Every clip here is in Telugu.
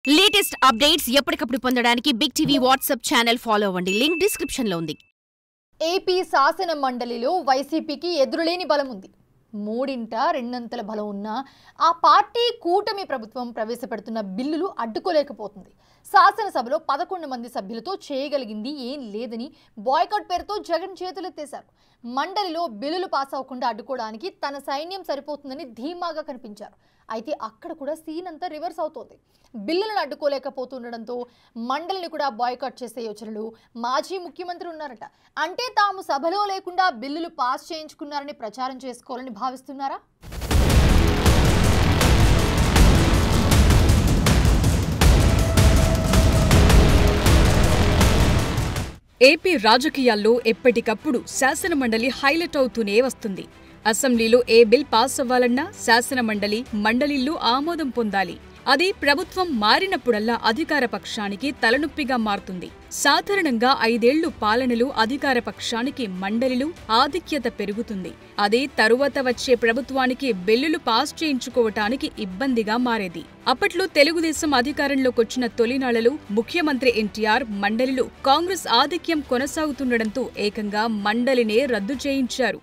లేటెస్ట్ అప్డేట్స్ ఎప్పటికప్పుడు పొందడానికి big TV WhatsApp channel follow అవ్వండి. లింక్ డిస్క్రిప్షన్ లో ఉంది. ఏపీ శాసన మండలిలో వైసీపీకి ఎదురులేని బలం ఉంది. మూడింట రెండంతల బలం ఉన్న ఆ పార్టీ కూటమి ప్రభుత్వం ప్రవేశపెడుతున్న బిల్లులు అడ్డుకోలేకపోతుంది. శాసనసభలో 11 మంది సభ్యులతో చేయగలిగింది ఏం లేదని బాయ్కాట్ పేరుతో జగన్ చేతులెత్తేశారు. మండలిలో బిల్లులు పాస్ అవ్వకుండా అడ్డుకోవడానికి తన సైన్యం సరిపోతుందని ధీమాగా కనిపించారు. అయితే అక్కడ కూడా సీన్ అంతా రివర్స్ అవుతోంది. బిల్లులను అడ్డుకోలేకపోతుండడంతో మండలిని కూడా బాయ్కాట్ చేసే యోచనలు మాజీ ముఖ్యమంత్రి ఉన్నారట. అంటే తాము సభలో లేకుండా బిల్లులు పాస్ చేయించుకున్నారని ప్రచారం చేసుకోవాలని భావిస్తున్నారా? ఏపీ రాజకీయాల్లో ఎప్పటికప్పుడు శాసనమండలి హైలైట్ అవుతూనే వస్తుంది. అసెంబ్లీలో ఏ బిల్ పాస్ అవ్వాలన్నా మండలిలో ఆమోదం పొందాలి. అది ప్రభుత్వం మారినప్పుడల్లా అధికార పక్షానికి తలనొప్పిగా మారుతుంది. సాధారణంగా 5 ఏళ్లు పాలనలో అధికార పక్షానికి మండలిలో ఆధిక్యత పెరుగుతుంది. అదే తరువాత వచ్చే ప్రభుత్వానికి బిల్లులు పాస్ చేయించుకోవటానికి ఇబ్బందిగా మారేది. అప్పట్లో తెలుగుదేశం అధికారంలోకొచ్చిన తొలినాళ్లలో ముఖ్యమంత్రి ఎన్టీఆర్ మండలిలో కాంగ్రెస్ ఆధిక్యం కొనసాగుతుండటంతో ఏకంగా మండలినే రద్దు చేయించారు.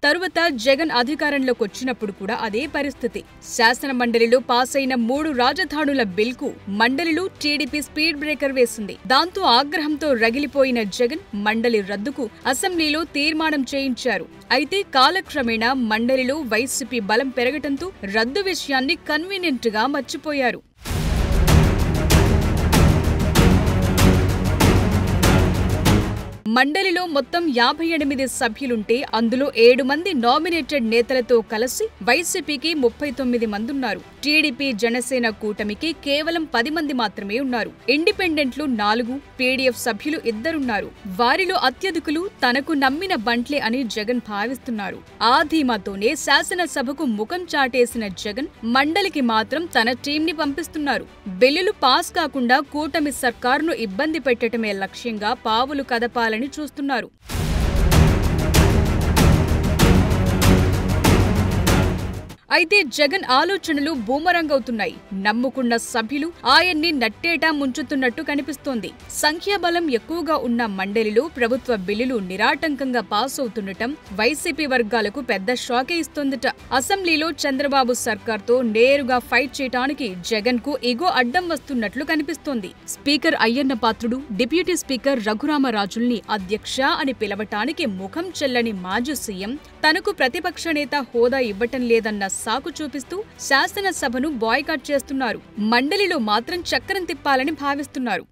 తరువాత జగన్ అధికారంలోకొచ్చినప్పుడు కూడా అదే పరిస్థితి. శాసన మండలిలో పాస్ అయిన 3 రాజధానుల బిల్కు మండలిలో టీడీపీ స్పీడ్ బ్రేకర్ వేసింది. దాంతో ఆగ్రహంతో రగిలిపోయిన జగన్ మండలి రద్దుకు అసెంబ్లీలో తీర్మానం చేయించారు. అయితే కాలక్రమేణా మండలిలో వైసీపీ బలం పెరగటంతో రద్దు విషయాన్ని కన్వీనియంట్ గా మర్చిపోయారు. మండలిలో మొత్తం 58 సభ్యులుంటే అందులో 7 మంది నామినేటెడ్ నేతలతో కలిసి వైసీపీకి 39 మందున్నారు. టీడీపీ జనసేన కూటమికి కేవలం 10 మంది మాత్రమే ఉన్నారు. ఇండిపెండెంట్లు 4, పీడీఎఫ్ సభ్యులు 2 వారిలో అత్యధికులు తనకు నమ్మిన బంట్లే అని జగన్ భావిస్తున్నారు. ఆ ధీమాతోనే శాసనసభకు ముఖం చాటేసిన జగన్ మండలికి మాత్రం తన టీంని పంపిస్తున్నారు. బిల్లులు పాస్ కాకుండా కూటమి సర్కారును ఇబ్బంది పెట్టడమే లక్ష్యంగా పావులు కదపాలని చూస్తున్నారు. అయితే జగన్ ఆలోచనలు బూమరంగ్ అవుతున్నాయి. నమ్ముకున్న సభ్యులు ఆయన్ని నట్టేటా ముంచుతున్నట్టు కనిపిస్తోంది. సంఖ్యాబలం ఎక్కువగా ఉన్న మండలిలో ప్రభుత్వ బిల్లులు నిరాటంకంగా పాస్ అవుతుండటం వైసీపీ వర్గాలకు పెద్ద షాకే ఇస్తోందట. అసెంబ్లీలో చంద్రబాబు సర్కార్తో నేరుగా ఫైట్ చేయడానికి జగన్ కు ఇగో అడ్డం వస్తున్నట్లు కనిపిస్తోంది. Speaker Ayyanna Patrudu, deputy speaker రఘురామరాజుల్ని అధ్యక్ష అని పిలవటానికి ముఖం చెల్లని మాజీ సీఎం తనకు ప్రతిపక్ష నేత హోదా ఇవ్వటం లేదన్న సాకు చూపిస్తూ శాసనసభను బాయ్కాట్ చేస్తున్నారు. మండలిలో మాత్రం చక్రం తిప్పాలని భావిస్తున్నారు.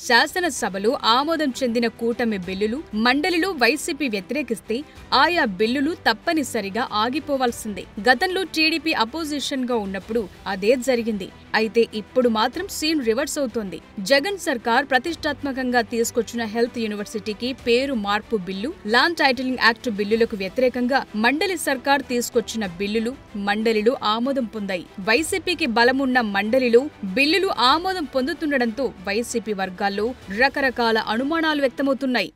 శాసనసభలో ఆమోదం చెందిన కూటమి బిల్లులు మండలిలో వైసీపీ వ్యతిరేకిస్తే ఆయా బిల్లులు తప్పనిసరిగా ఆగిపోవాల్సిందే. గతంలో టీడీపీ అపోజిషన్ గా ఉన్నప్పుడు అదే జరిగింది. అయితే ఇప్పుడు మాత్రం సీన్ రివర్స్ అవుతోంది. జగన్ సర్కార్ ప్రతిష్టాత్మకంగా తీసుకొచ్చిన హెల్త్ యూనివర్సిటీకి పేరు మార్పు బిల్లు, ల్యాండ్ టైటిలింగ్ యాక్ట్ బిల్లులకు వ్యతిరేకంగా మండలి సర్కార్ తీసుకొచ్చిన బిల్లులు మండలిలో ఆమోదం పొందాయి. వైసీపీకి బలమున్న మండలిలో బిల్లులు ఆమోదం పొందుతుండటంతో వైసీపీ వర్గాల్లో రకరకాల అనుమానాలు వ్యక్తమవుతున్నాయి.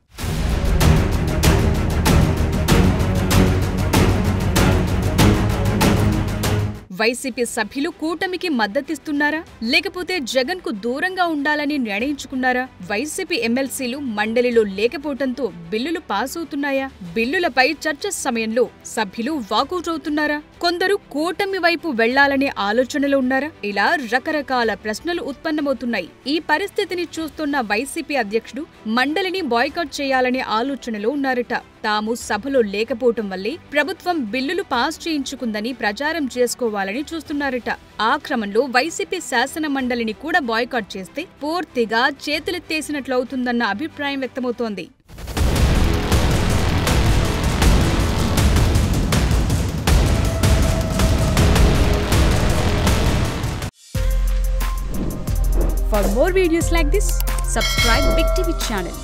వైసీపీ సభ్యులు కూటమికి మద్దతిస్తున్నారా, లేకపోతే జగన్ కు దూరంగా ఉండాలని నిర్ణయించుకున్నారా? వైసీపీ ఎమ్మెల్సీలు మండలిలో లేకపోవడంతో బిల్లులు పాస్ అవుతున్నాయా? బిల్లులపై చర్చ సమయంలో సభ్యులు వాకౌట్ అవుతున్నారా? కొందరు కూటమి వైపు వెళ్లాలనే ఆలోచనలో ఉన్నారా? ఇలా రకరకాల ప్రశ్నలు ఉత్పన్నమవుతున్నాయి. ఈ పరిస్థితిని చూస్తున్న వైసీపీ అధ్యక్షుడు మండలిని బాయ్కాట్ చేయాలనే ఆలోచనలో ఉన్నారట. తాము సభలో లేకపోవటం వల్లే ప్రభుత్వం బిల్లులు పాస్ చేయించుకుందని ప్రచారం చేసుకోవాలని చూస్తున్నారట. ఆ క్రమంలో వైసీపీ శాసన మండలిని కూడా బాయ్కాట్ చేస్తే పూర్తిగా చేతులెత్తేసినట్లవుతుందన్న అభిప్రాయం వ్యక్తమవుతోంది. For more videos like this, subscribe Big TV channel.